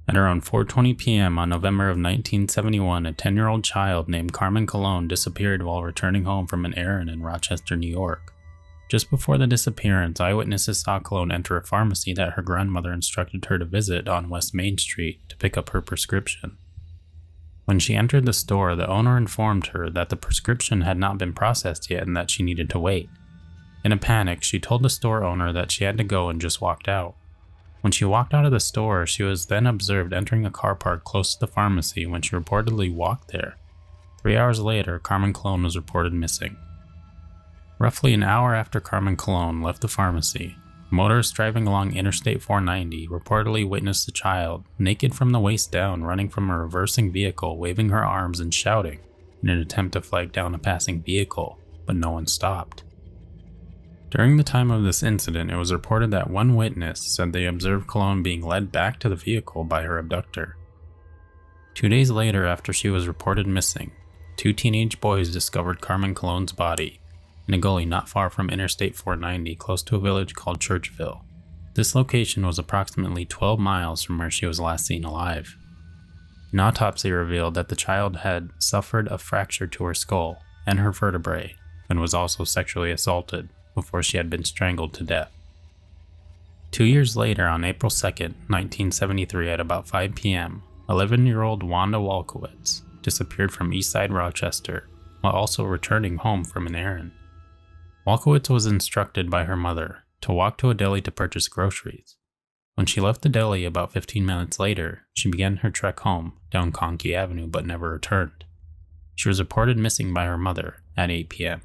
At around 4:20 p.m. on November of 1971, a 10-year-old child named Carmen Colon disappeared while returning home from an errand in Rochester, New York. Just before the disappearance, eyewitnesses saw Colon enter a pharmacy that her grandmother instructed her to visit on West Main Street to pick up her prescription. When she entered the store, the owner informed her that the prescription had not been processed yet and that she needed to wait. In a panic, she told the store owner that she had to go and just walked out. When she walked out of the store, she was then observed entering a car park close to the pharmacy when she reportedly walked there. 3 hours later, Carmen Colon was reported missing. Roughly an hour after Carmen Colon left the pharmacy, a motorist driving along Interstate 490 reportedly witnessed the child, naked from the waist down, running from a reversing vehicle, waving her arms and shouting in an attempt to flag down a passing vehicle, but no one stopped. During the time of this incident, it was reported that one witness said they observed Colon being led back to the vehicle by her abductor. 2 days later, after she was reported missing, 2 teenage boys discovered Carmen Colon's body in a gully not far from Interstate 490, close to a village called Churchville. This location was approximately 12 miles from where she was last seen alive. An autopsy revealed that the child had suffered a fracture to her skull and her vertebrae and was also sexually assaulted before she had been strangled to death. 2 years later, on April 2nd, 1973, at about 5 p.m., 11-year-old Wanda Walkowicz disappeared from Eastside Rochester while also returning home from an errand. Walkowicz was instructed by her mother to walk to a deli to purchase groceries. When she left the deli about 15 minutes later, she began her trek home down Conkey Avenue but never returned. She was reported missing by her mother at 8 p.m.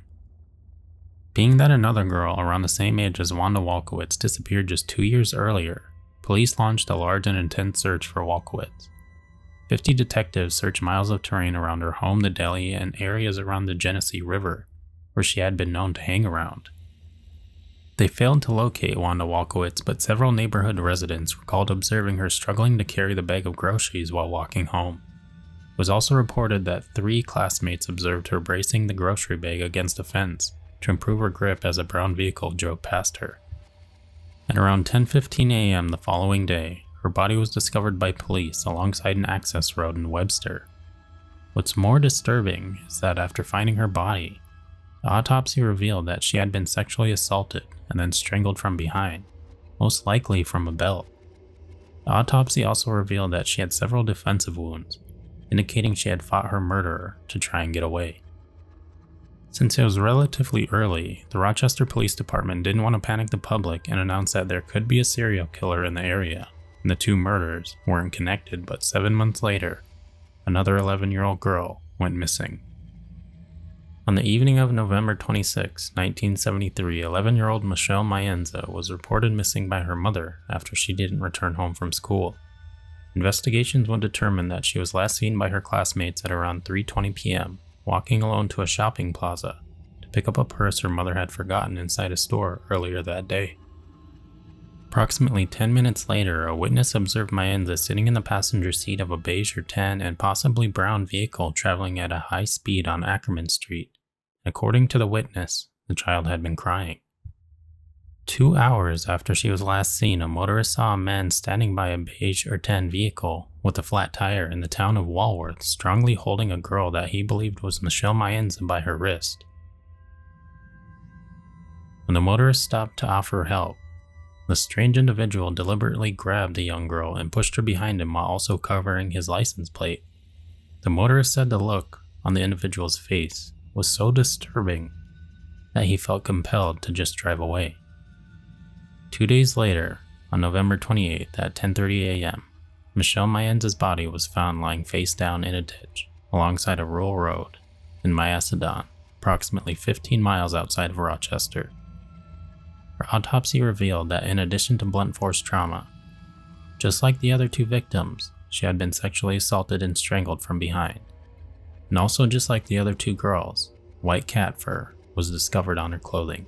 Being that another girl around the same age as Wanda Walkowicz disappeared just 2 years earlier, police launched a large and intense search for Walkowicz. 50 detectives searched miles of terrain around her home, the deli, and areas around the Genesee River, where she had been known to hang around. They failed to locate Wanda Walkowicz, but several neighborhood residents recalled observing her struggling to carry the bag of groceries while walking home. It was also reported that 3 classmates observed her bracing the grocery bag against a fence to improve her grip as a brown vehicle drove past her. At around 10:15 a.m. the following day, her body was discovered by police alongside an access road in Webster. What's more disturbing is that after finding her body, the autopsy revealed that she had been sexually assaulted and then strangled from behind, most likely from a belt. The autopsy also revealed that she had several defensive wounds, indicating she had fought her murderer to try and get away. Since it was relatively early, the Rochester Police Department didn't want to panic the public and announced that there could be a serial killer in the area, and the 2 murders weren't connected, but 7 months later, another 11-year-old girl went missing. On the evening of November 26, 1973, 11-year-old Michelle Maenza was reported missing by her mother after she didn't return home from school. Investigations would determine that she was last seen by her classmates at around 3:20 p.m., walking alone to a shopping plaza to pick up a purse her mother had forgotten inside a store earlier that day. Approximately 10 minutes later, a witness observed Maenza sitting in the passenger seat of a beige or tan and possibly brown vehicle traveling at a high speed on Ackerman Street. According to the witness, the child had been crying. 2 hours after she was last seen, a motorist saw a man standing by a beige or tan vehicle with a flat tire in the town of Walworth, strongly holding a girl that he believed was Michelle Maenza by her wrist. When the motorist stopped to offer help, the strange individual deliberately grabbed the young girl and pushed her behind him while also covering his license plate. The motorist said the look on the individual's face was so disturbing that he felt compelled to just drive away. 2 days later, on November 28th at 10:30 a.m., Michelle Maenza's body was found lying face down in a ditch alongside a rural road in Macedon, approximately 15 miles outside of Rochester. Her autopsy revealed that in addition to blunt force trauma, just like the other 2 victims, she had been sexually assaulted and strangled from behind. And also just like the other 2 girls, white cat fur was discovered on her clothing.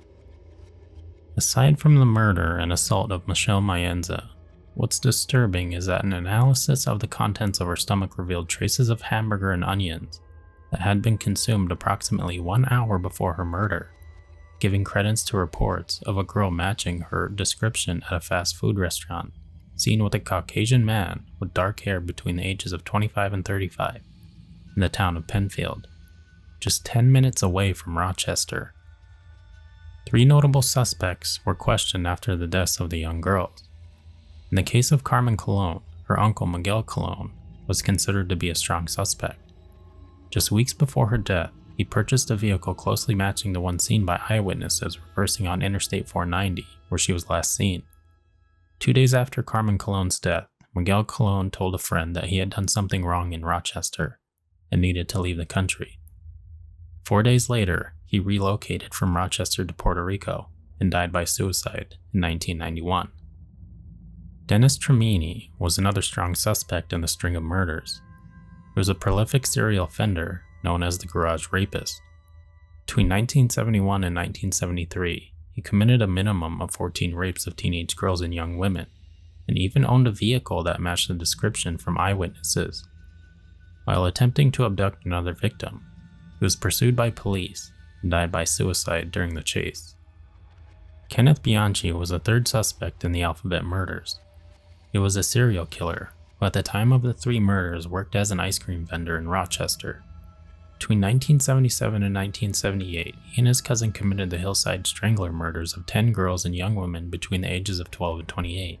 Aside from the murder and assault of Michelle Maenza, what's disturbing is that an analysis of the contents of her stomach revealed traces of hamburger and onions that had been consumed approximately 1 hour before her murder, giving credence to reports of a girl matching her description at a fast food restaurant seen with a Caucasian man with dark hair between the ages of 25 and 35 in the town of Penfield, just 10 minutes away from Rochester. 3 notable suspects were questioned after the deaths of the young girls. In the case of Carmen Colon, her uncle Miguel Colon was considered to be a strong suspect. Just weeks before her death, he purchased a vehicle closely matching the one seen by eyewitnesses reversing on Interstate 490, where she was last seen. 2 days after Carmen Colon's death, Miguel Colon told a friend that he had done something wrong in Rochester and needed to leave the country. 4 days later, he relocated from Rochester to Puerto Rico and died by suicide in 1991. Dennis Tremini was another strong suspect in the string of murders. He was a prolific serial offender known as the Garage Rapist. Between 1971 and 1973, he committed a minimum of 14 rapes of teenage girls and young women, and even owned a vehicle that matched the description from eyewitnesses. While attempting to abduct another victim, he was pursued by police and died by suicide during the chase. Kenneth Bianchi was a third suspect in the Alphabet murders. He was a serial killer who at the time of the 3 murders worked as an ice cream vendor in Rochester. Between 1977 and 1978, he and his cousin committed the Hillside Strangler murders of 10 girls and young women between the ages of 12 and 28.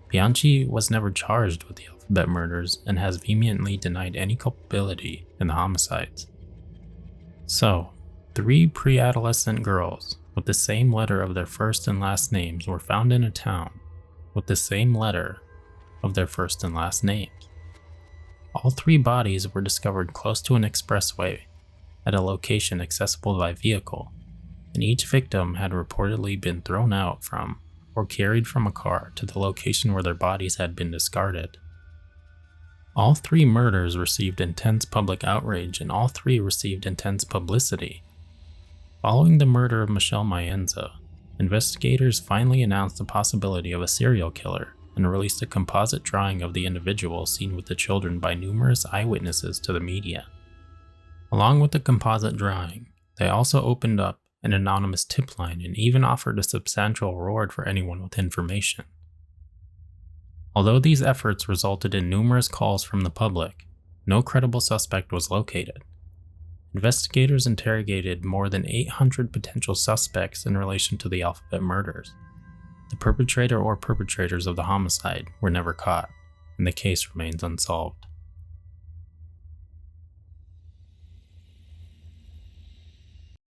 Bianchi was never charged with the Alphabet murders and has vehemently denied any culpability in the homicides. So, 3 pre-adolescent girls with the same letter of their first and last names were found in a town with the same letter of their first and last names. All 3 bodies were discovered close to an expressway at a location accessible by vehicle, and each victim had reportedly been thrown out from or carried from a car to the location where their bodies had been discarded. All 3 murders received intense public outrage, and all 3 received intense publicity. Following the murder of Michelle Maenza, investigators finally announced the possibility of a serial killer and released a composite drawing of the individual seen with the children by numerous eyewitnesses to the media. Along with the composite drawing, they also opened up an anonymous tip line and even offered a substantial reward for anyone with information. Although these efforts resulted in numerous calls from the public, no credible suspect was located. Investigators interrogated more than 800 potential suspects in relation to the Alphabet murders. The perpetrator or perpetrators of the homicide were never caught, and the case remains unsolved.